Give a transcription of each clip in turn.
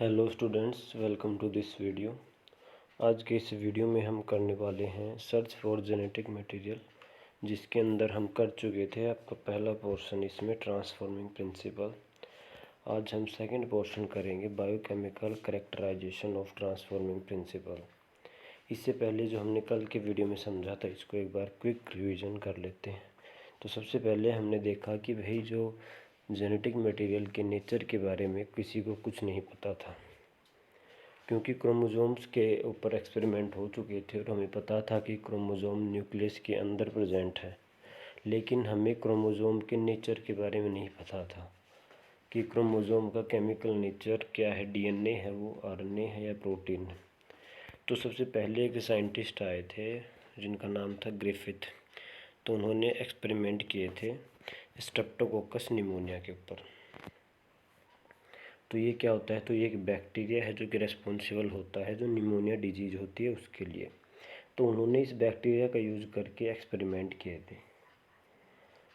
Hello students, welcome to this video. आज के इस वीडियो में हम करने वाले हैं सर्च फॉर जेनेटिक मटेरियल, जिसके अंदर हम कर चुके थे आपका पहला पोर्शन इसमें ट्रांसफॉर्मिंग प्रिंसिपल। आज हम सेकंड पोर्शन करेंगे biochemical characterization of transforming principle. इससे पहले जो हमने कल के वीडियो में समझा था, इसको एक बार क्विक रिवीजन कर लेते हैं। तो सबसे पहले हमने देखा कि भाई जो जेनेटिक मटेरियल के नेचर के बारे में किसी को कुछ नहीं पता था, क्योंकि क्रोमोसोम्स के ऊपर एक्सपेरिमेंट हो चुके थे और हमें पता था कि क्रोमोसोम न्यूक्लियस के अंदर प्रेजेंट है। लेकिन हमें क्रोमोसोम के नेचर के बारे में नहीं पता था कि क्रोमोसोम का केमिकल नेचर क्या है, डीएनए है वो, आरएनए है या प्रोटीन है। तो सबसे पहले एक साइंटिस्ट आए थे जिनका नाम था ग्रिफिथ। तो उन्होंने एक्सपेरिमेंट किए थे स्ट्रेप्टोकोकस निमोनिया के ऊपर। तो ये क्या होता है, तो ये एक बैक्टीरिया है जो कि रेस्पॉन्सिबल होता है जो निमोनिया डिजीज़ होती है उसके लिए। तो उन्होंने इस बैक्टीरिया का यूज़ करके एक्सपेरिमेंट किए थे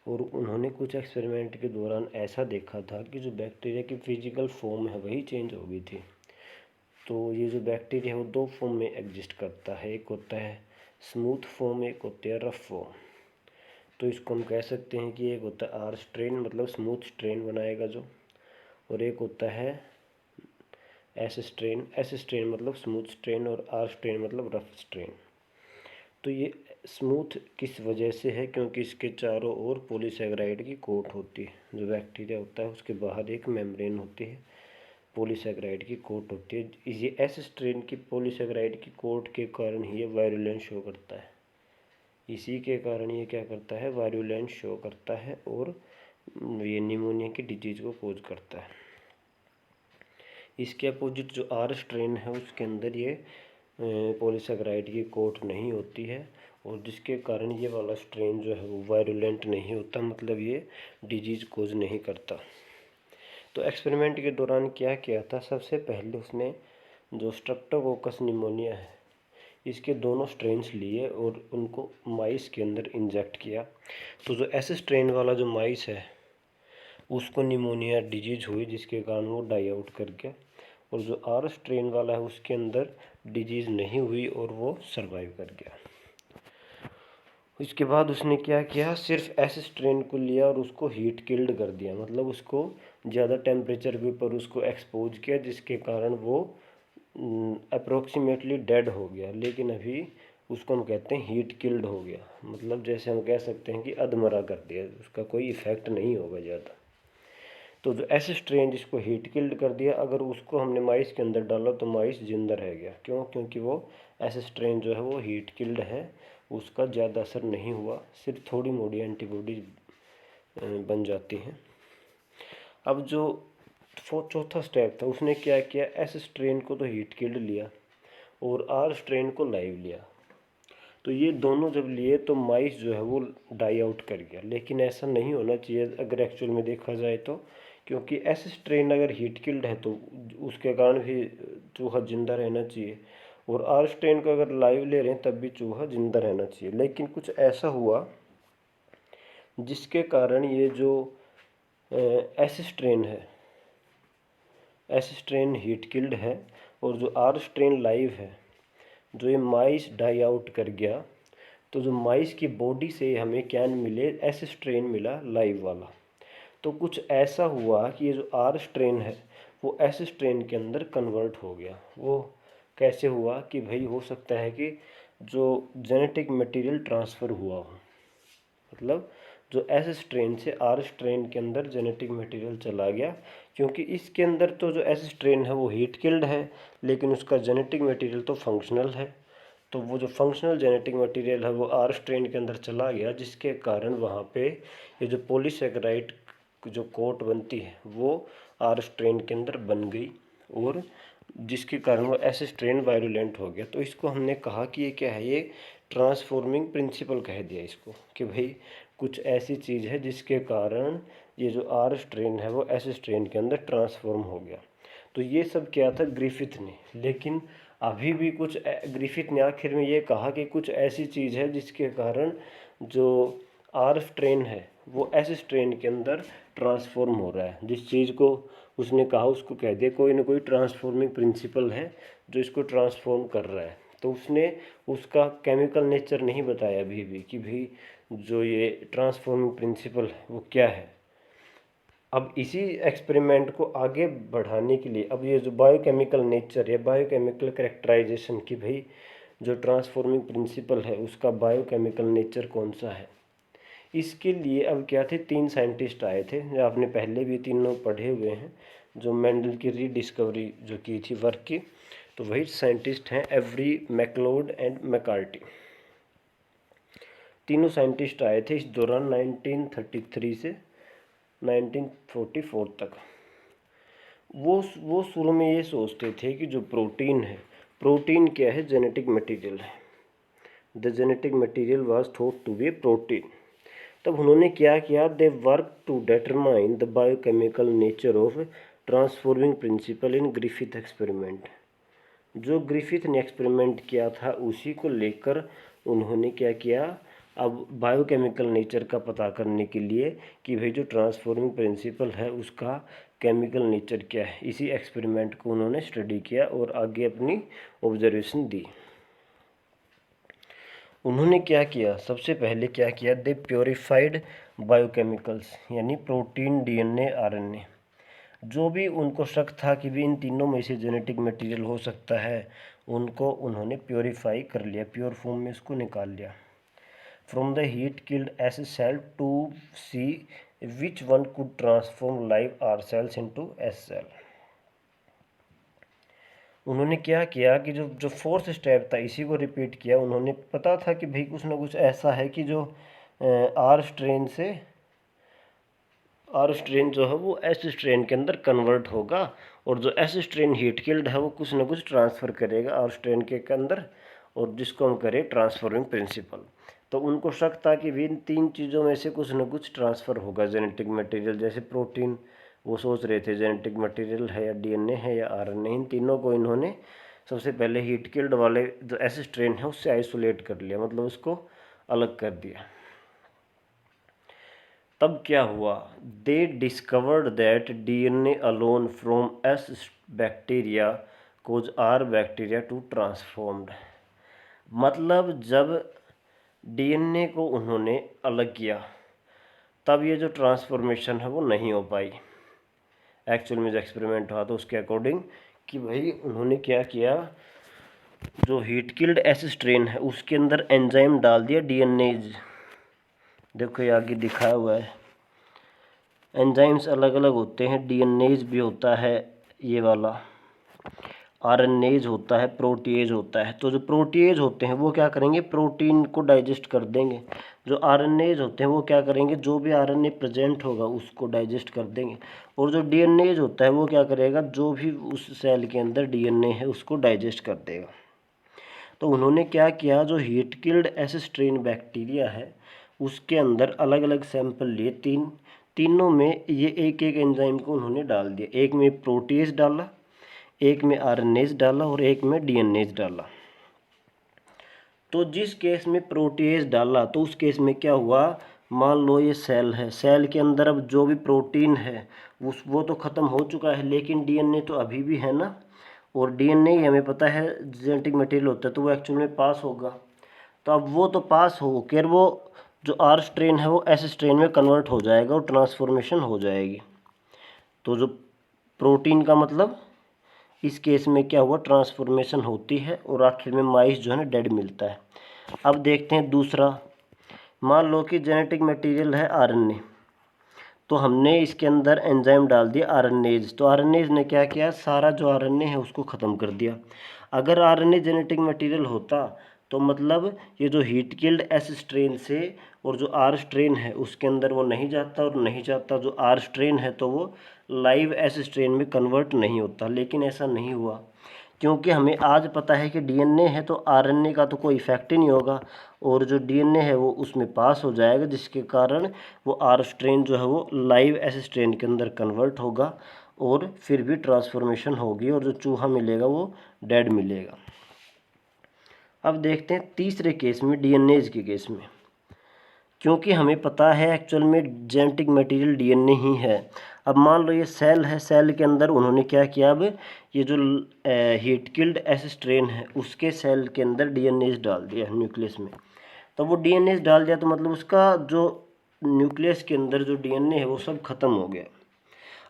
और उन्होंने कुछ एक्सपेरिमेंट के दौरान ऐसा देखा था कि जो बैक्टीरिया की फिजिकल फॉर्म है वही चेंज हो गई थी। तो ये जो बैक्टीरिया है वो दो फॉर्म में एग्जिस्ट करता है, एक होता है स्मूथ फॉर्म, एक होता है रफ फॉर्म। तो इसको हम कह सकते हैं कि एक होता है आर स्ट्रेन, मतलब स्मूथ स्ट्रेन बनाएगा जो, और एक होता है एस स्ट्रेन। एस स्ट्रेन मतलब स्मूथ स्ट्रेन और आर स्ट्रेन मतलब रफ स्ट्रेन। तो ये स्मूथ किस वजह से है, क्योंकि इसके चारों ओर पॉलीसैकेराइड की कोट होती है। जो बैक्टीरिया होता है उसके बाहर एक मेम्ब्रेन होती है, पॉलीसैकेराइड की कोट होती है। ये एस स्ट्रेन की पॉलीसैकेराइड की कोट के कारण ही ये वायरुलेंस शो करता है। इसी के कारण ये क्या करता है, वायरुलेंस शो करता है और ये निमोनिया की डिजीज़ को कोज करता है। इसके अपोजिट जो आर स्ट्रेन है उसके अंदर ये पॉलीसैकेराइड की कोट नहीं होती है और जिसके कारण ये वाला स्ट्रेन जो है वो वायरुलेंट नहीं होता, मतलब ये डिजीज़ कोज नहीं करता। तो एक्सपेरिमेंट के दौरान क्या किया था, सबसे पहले उसने जो स्ट्रेप्टोकोकस निमोनिया है इसके दोनों स्ट्रेन्स लिए और उनको माइस के अंदर इंजेक्ट किया। तो जो एस स्ट्रेन वाला जो माइस है उसको निमोनिया डिजीज़ हुई, जिसके कारण वो डाई आउट कर गया, और जो आर स्ट्रेन वाला है उसके अंदर डिजीज़ नहीं हुई और वो सरवाइव कर गया। इसके बाद उसने क्या किया, सिर्फ एस स्ट्रेन को लिया और उसको हीट किल्ड कर दिया, मतलब उसको ज़्यादा टेम्परेचर के ऊपर उसको एक्सपोज किया, जिसके कारण वो अप्रोक्सीमेटली डेड हो गया। लेकिन अभी उसको हम कहते हैं हीट किल्ड हो गया, मतलब जैसे हम कह सकते हैं कि अधमरा कर दिया, उसका कोई इफ़ेक्ट नहीं होगा ज़्यादा। तो जो एस स्ट्रेन जिसको हीट किल्ड कर दिया, अगर उसको हमने माइस के अंदर डाला तो माइस जिंदा रह गया। क्यों? क्योंकि वो एस स्ट्रेन जो है वो हीट किल्ड है, उसका ज़्यादा असर नहीं हुआ, सिर्फ थोड़ी मोड़ी एंटीबॉडीज बन जाती हैं। अब जो चौथा स्टेप था, उसने क्या किया, एस स्ट्रेन को तो हीट किल्ड लिया और आर स्ट्रेन को लाइव लिया। तो ये दोनों जब लिए तो माइस जो है वो डाई आउट कर गया। लेकिन ऐसा नहीं होना चाहिए अगर एक्चुअल में देखा जाए तो, क्योंकि एस स्ट्रेन अगर हीट किल्ड है तो उसके कारण भी चूहा जिंदा रहना चाहिए, और आर स्ट्रेन को अगर लाइव ले रहे हैं तब भी चूहा जिंदा रहना चाहिए। लेकिन कुछ ऐसा हुआ जिसके कारण ये जो एस स्ट्रेन है, एस स्ट्रेन हीट किल्ड है और जो आर स्ट्रेन लाइव है, जो ये माइस डाई आउट कर गया, तो जो माइस की बॉडी से हमें क्या मिले, एस स्ट्रेन मिला लाइव वाला। तो कुछ ऐसा हुआ कि ये जो आर स्ट्रेन है वो एस स्ट्रेन के अंदर कन्वर्ट हो गया। वो कैसे हुआ कि भाई हो सकता है कि जो जेनेटिक मटेरियल ट्रांसफ़र हुआ हो, मतलब जो एस स्ट्रेन से आर स्ट्रेन के अंदर जेनेटिक मटेरियल चला गया, क्योंकि इसके अंदर तो जो एस स्ट्रेन है वो हीट किल्ड है, लेकिन उसका जेनेटिक मटेरियल तो फंक्शनल है। तो वो जो फंक्शनल जेनेटिक मटेरियल है वो आर स्ट्रेन के अंदर चला गया, जिसके कारण वहाँ पे ये जो पॉलीसैकेराइड जो कोट बनती है वो आर स्ट्रेन के अंदर बन गई, और जिसके कारण वो एस स्ट्रेन वायरुलेंट हो गया। तो इसको हमने कहा कि ये क्या है, ये ट्रांसफॉर्मिंग प्रिंसिपल कह दिया इसको, कि भाई कुछ ऐसी चीज़ है जिसके कारण ये जो आर स्ट्रेन है वो एस स्ट्रेन के अंदर ट्रांसफॉर्म हो गया। तो ये सब क्या था, ग्रिफिथ ने। लेकिन अभी भी कुछ ग्रिफिथ ने आखिर में ये कहा कि कुछ ऐसी चीज़ है जिसके कारण जो आर स्ट्रेन है वो एस स्ट्रेन के अंदर ट्रांसफॉर्म हो रहा है। जिस चीज़ को उसने कहा, उसको कह दिया कोई ना कोई ट्रांसफॉर्मिंग प्रिंसिपल है जो इसको ट्रांसफॉर्म कर रहा है। तो उसने उसका केमिकल नेचर नहीं बताया अभी भी कि भाई जो ये ट्रांसफॉर्मिंग प्रिंसिपल है वो क्या है। अब इसी एक्सपेरिमेंट को आगे बढ़ाने के लिए अब ये जो बायोकेमिकल नेचर या बायोकेमिकल कैरेक्टराइजेशन की भाई जो ट्रांसफॉर्मिंग प्रिंसिपल है उसका बायोकेमिकल नेचर कौन सा है, इसके लिए अब क्या थे, 3 साइंटिस्ट आए थे जो आपने पहले भी तीनों पढ़े हुए हैं, जो मेंडल की रीडिस्कवरी जो की थी वर्क की, तो वही साइंटिस्ट हैं एवरी, मैकलोड एंड मैकार्टी। तीनों साइंटिस्ट आए थे इस दौरान 1933 से 1944 तक। वो शुरू में ये सोचते थे कि जो प्रोटीन है, प्रोटीन क्या है, जेनेटिक मटेरियल है। The genetic material was thought to be protein. तब उन्होंने क्या किया, they work to determine the biochemical nature of transforming principle in Griffith experiment. जो ग्रिफिथ ने एक्सपेरिमेंट किया था उसी को लेकर उन्होंने क्या किया, अब बायोकेमिकल नेचर का पता करने के लिए कि भाई जो ट्रांसफॉर्मिंग प्रिंसिपल है उसका केमिकल नेचर क्या है, इसी एक्सपेरिमेंट को उन्होंने स्टडी किया और आगे अपनी ऑब्जर्वेशन दी। उन्होंने क्या किया, सबसे पहले क्या किया, दे प्योरीफाइड बायोकेमिकल्स यानी प्रोटीन, डीएनए, आरएनए। जो भी उनको शक था कि भी इन तीनों में से जेनेटिक मटेरियल हो सकता है, उनको उन्होंने प्योरीफाई कर लिया, प्योर फॉर्म में उसको निकाल लिया। From the heat killed S cell to see which one could transform live R cells into S cell. उन्होंने क्या किया कि जो जो फोर्थ स्टेप था इसी को रिपीट किया। उन्होंने पता था कि भाई कुछ ना कुछ ऐसा है कि जो आर स्ट्रेन जो है वो एस स्ट्रेन के अंदर कन्वर्ट होगा, और जो एस स्ट्रेन हीट किल्ड है वो कुछ ना कुछ ट्रांसफ़र करेगा आर स्ट्रेन के अंदर, और जिसको हम करें ट्रांसफॉर्मिंग प्रिंसिपल। तो उनको शक था कि भी इन 3 चीज़ों में से कुछ ना कुछ ट्रांसफ़र होगा जेनेटिक मटेरियल। जैसे प्रोटीन, वो सोच रहे थे जेनेटिक मटेरियल है या डीएनए है या आरएनए। इन तीनों को इन्होंने सबसे पहले हीट किल्ड वाले जो एस स्ट्रेन है उससे आइसोलेट कर लिया, मतलब उसको अलग कर दिया। तब क्या हुआ, they discovered that DNA alone from S bacteria cause R bacteria to transformed. मतलब जब डीएनए को उन्होंने अलग किया तब ये जो ट्रांसफॉर्मेशन है वो नहीं हो पाई। एक्चुअल में जो एक्सपेरिमेंट हुआ तो उसके अकॉर्डिंग कि भाई उन्होंने क्या किया, जो हीट किल्ड एस स्ट्रेन है उसके अंदर एंजाइम डाल दिया डीएनएज। देखो ये आगे दिखाया हुआ है, एंजाइम्स अलग अलग होते हैं, डीएनएज भी होता है ये वाला, आरएनएज होता है, प्रोटीएज होता है। तो जो प्रोटीएज होते हैं वो क्या करेंगे, प्रोटीन को डाइजेस्ट कर देंगे। जो आरएनएज होते हैं वो क्या करेंगे, जो भी आरएनए प्रेजेंट होगा उसको डाइजेस्ट कर देंगे। और जो डीएनएज होता है वो क्या करेगा, जो भी उस सेल के अंदर डीएनए है उसको डाइजेस्ट कर देगा। तो उन्होंने क्या किया, जो heat killed S strain bacteria है उसके अंदर अलग अलग सैंपल लिए, तीनों में ये एक एक एंजाइम को उन्होंने डाल दिया। एक में प्रोटीएज डाला, एक में आरएनएज डाला और एक में डीएनएज डाला। तो जिस केस में प्रोटीएज डाला तो उस केस में क्या हुआ, मान लो ये सेल है, सेल के अंदर अब जो भी प्रोटीन है वो तो ख़त्म हो चुका है, लेकिन डीएनए तो अभी भी है ना, और डीएनए ही हमें पता है जेनेटिक मटेरियल होता है, तो वो एक्चुअल में पास होगा। तो अब वो तो पास हो कर वो जो आर स्ट्रेन है वो एस स्ट्रेन में कन्वर्ट हो जाएगा और ट्रांसफॉर्मेशन हो जाएगी। तो जो प्रोटीन का मतलब इस केस में क्या हुआ, ट्रांसफॉर्मेशन होती है और आखिर में माइस जो है ना डेड मिलता है। अब देखते हैं दूसरा, मान लो कि जेनेटिक मटेरियल है आरएनए, तो हमने इसके अंदर एंजाइम डाल दिया आरएनएज। तो आरएनएज ने क्या किया, सारा जो आरएनए है उसको ख़त्म कर दिया। अगर आरएनए जेनेटिक मटेरियल होता तो मतलब ये जो हीट किल्ड एस स्ट्रेन से और जो आर स्ट्रेन है उसके अंदर वो नहीं जाता, और नहीं जाता जो आर स्ट्रेन है तो वो लाइव एस स्ट्रेन में कन्वर्ट नहीं होता। लेकिन ऐसा नहीं हुआ, क्योंकि हमें आज पता है कि डीएनए है तो आरएनए का तो कोई इफेक्ट ही नहीं होगा, और जो डीएनए है वो उसमें पास हो जाएगा, जिसके कारण वो आर स्ट्रेन जो है वो लाइव एस स्ट्रेन के अंदर कन्वर्ट होगा और फिर भी ट्रांसफॉर्मेशन होगी, और जो चूहा मिलेगा वो डेड मिलेगा। अब देखते हैं तीसरे केस में, डीएनएज के केस में, क्योंकि हमें पता है एक्चुअल में जेनेटिक मटेरियल डीएनए ही है। अब मान लो ये सेल है, सेल के अंदर उन्होंने क्या किया, अब ये जो हीट किल्ड एस स्ट्रेन है उसके सेल के अंदर डीएनएज डाल दिया न्यूक्लियस में। तो वो डीएनएज डाल दिया तो मतलब उसका जो न्यूक्लियस के अंदर जो डीएनए है वो सब खत्म हो गया।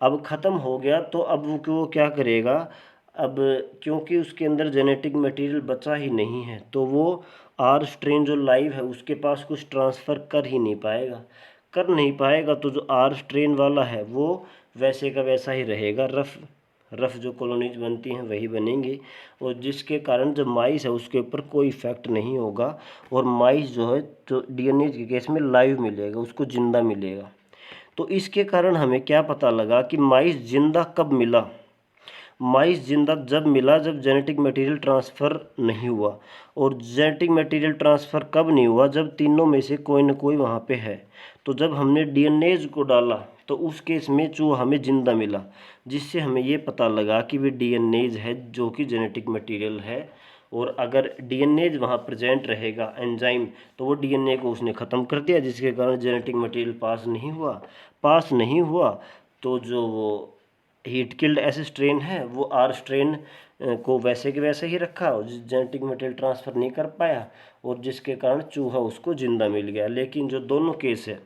अब ख़त्म हो गया तो अब वो क्या करेगा, अब क्योंकि उसके अंदर जेनेटिक मटेरियल बचा ही नहीं है तो वो आर स्ट्रेन जो लाइव है उसके पास कुछ ट्रांसफ़र कर ही नहीं पाएगा, कर नहीं पाएगा तो जो आर स्ट्रेन वाला है वो वैसे का वैसा ही रहेगा, रफ जो कॉलोनीज बनती हैं वही बनेंगी, और जिसके कारण जब माइस है उसके ऊपर कोई इफेक्ट नहीं होगा, और माइस जो है तो डीएनए के केस में लाइव मिलेगा, उसको ज़िंदा मिलेगा। तो इसके कारण हमें क्या पता लगा कि माइस जिंदा कब मिला। माइस जिंदा जब मिला जब जेनेटिक मटेरियल ट्रांसफ़र नहीं हुआ, और जेनेटिक मटेरियल ट्रांसफ़र कब नहीं हुआ, जब तीनों में से कोई ना कोई वहाँ पे है। तो जब हमने डीएनएज को डाला तो उस केस में चूहा हमें जिंदा मिला, जिससे हमें ये पता लगा कि वे डीएनएज है जो कि जेनेटिक मटेरियल है, और अगर डीएनएज वहाँ प्रेजेंट रहेगा एंजाइम तो वो डीएनए को उसने ख़त्म कर दिया, जिसके कारण जेनेटिक मटेरियल पास नहीं हुआ तो जो वो हीट किल्ड एस स्ट्रेन है वो आर स्ट्रेन को वैसे के वैसे ही रखा, जेनेटिक मटेरियल ट्रांसफ़र नहीं कर पाया, और जिसके कारण चूहा उसको ज़िंदा मिल गया। लेकिन जो दोनों केस है,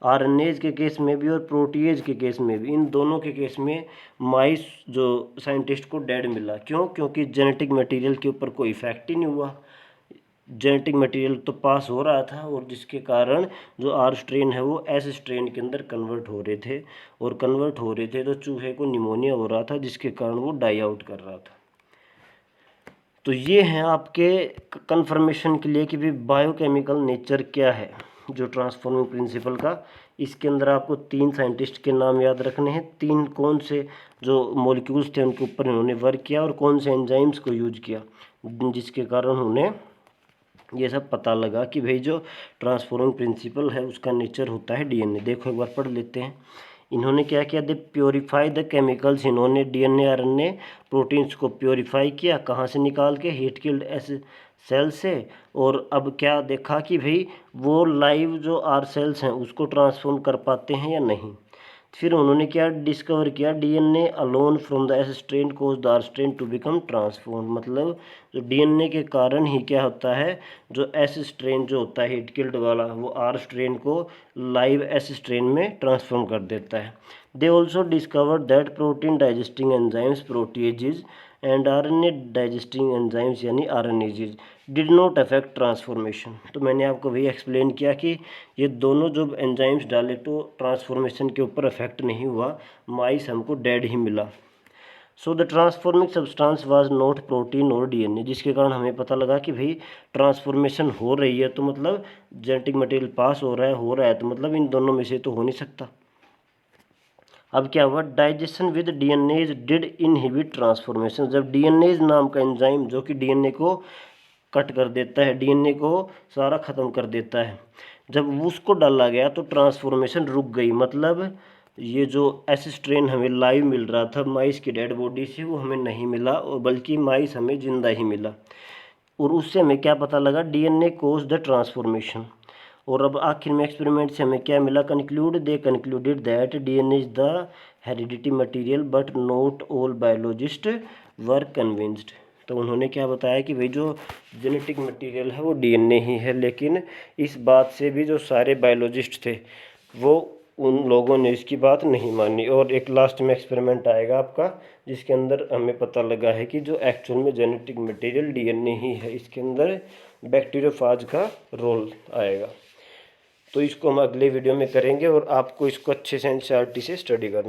आरएनएज के केस में भी और प्रोटीएज के केस में भी, इन दोनों के केस में माइस जो साइंटिस्ट को डेड मिला। क्यों? क्योंकि जेनेटिक मटेरियल के ऊपर कोई इफेक्ट ही नहीं हुआ, जेनेटिक मटेरियल तो पास हो रहा था, और जिसके कारण जो आर स्ट्रेन है वो एस स्ट्रेन के अंदर कन्वर्ट हो रहे थे, और कन्वर्ट हो रहे थे तो चूहे को निमोनिया हो रहा था, जिसके कारण वो डाई आउट कर रहा था। तो ये हैं आपके कंफर्मेशन के लिए कि भाई बायोकेमिकल नेचर क्या है जो ट्रांसफॉर्मिंग प्रिंसिपल का। इसके अंदर आपको 3 साइंटिस्ट के नाम याद रखने हैं, 3 कौन से जो मॉलिक्यूल्स थे उनके ऊपर इन्होंने वर्क किया, और कौन से एंजाइम्स को यूज किया, जिसके कारण उन्हें ये सब पता लगा कि भाई जो ट्रांसफॉर्मिंग प्रिंसिपल है उसका नेचर होता है डीएनए। देखो एक बार पढ़ लेते हैं। इन्होंने क्या किया, दे प्योरीफाई द केमिकल्स, इन्होंने डीएनए आरएनए प्रोटीन्स को प्योरीफाई किया, कहाँ से निकाल के, हीट किल्ड एस सेल से, और अब क्या देखा कि भाई वो लाइव जो आर सेल्स हैं उसको ट्रांसफॉर्म कर पाते हैं या नहीं। फिर उन्होंने क्या डिस्कवर किया, DNA alone from the S strain cause the R strain to become transform, मतलब जो डीएनए के कारण ही क्या होता है, जो एस स्ट्रेन जो होता है हीट किल्ड वाला वो आर स्ट्रेन को लाइव एस स्ट्रेन में ट्रांसफॉर्म कर देता है। They also discover that protein digesting enzymes proteases and RNA digesting enzymes यानी आरएनएजेज डिड नॉट अफेक्ट ट्रांसफॉर्मेशन। तो मैंने आपको वही एक्सप्लेन किया कि ये दोनों जो एंजाइम्स डाले तो ट्रांसफॉर्मेशन के ऊपर अफेक्ट नहीं हुआ, माइस हमको डेड ही मिला। So the transforming substance was not protein और डीएनए, जिसके कारण हमें पता लगा कि भाई ट्रांसफॉर्मेशन हो रही है तो मतलब जेनेटिक मटेरियल पास हो रहा है तो मतलब इन दोनों में से तो हो नहीं सकता। अब क्या हुआ, digestion with DNAs did inhibit transformation, जब डीएनएज नाम का एंजाइम जो कि डीएनए को कट कर देता है, डीएनए को सारा ख़त्म कर देता है, जब उसको डाला गया तो ट्रांसफॉर्मेशन रुक गई। मतलब ये जो एस स्ट्रेन हमें लाइव मिल रहा था माइस की डेड बॉडी से वो हमें नहीं मिला, और बल्कि माइस हमें जिंदा ही मिला, और उससे हमें क्या पता लगा, डीएनए कोज द ट्रांसफॉर्मेशन। और अब आखिर में एक्सपेरिमेंट से हमें क्या मिला, दे concluded that DNA is the heredity material but not all biologist were convinced. तो उन्होंने क्या बताया कि भाई जो जेनेटिक मटेरियल है वो डीएनए ही है, लेकिन इस बात से भी जो सारे बायोलॉजिस्ट थे वो उन लोगों ने इसकी बात नहीं मानी। और एक लास्ट में एक्सपेरिमेंट आएगा आपका जिसके अंदर हमें पता लगा है कि जो एक्चुअल में जेनेटिक मटेरियल डीएनए ही है, इसके अंदर बैक्टीरियोफाज का रोल आएगा। तो इसको हम अगले वीडियो में करेंगे, और आपको इसको अच्छे से एनसीईआरटी से स्टडी करना।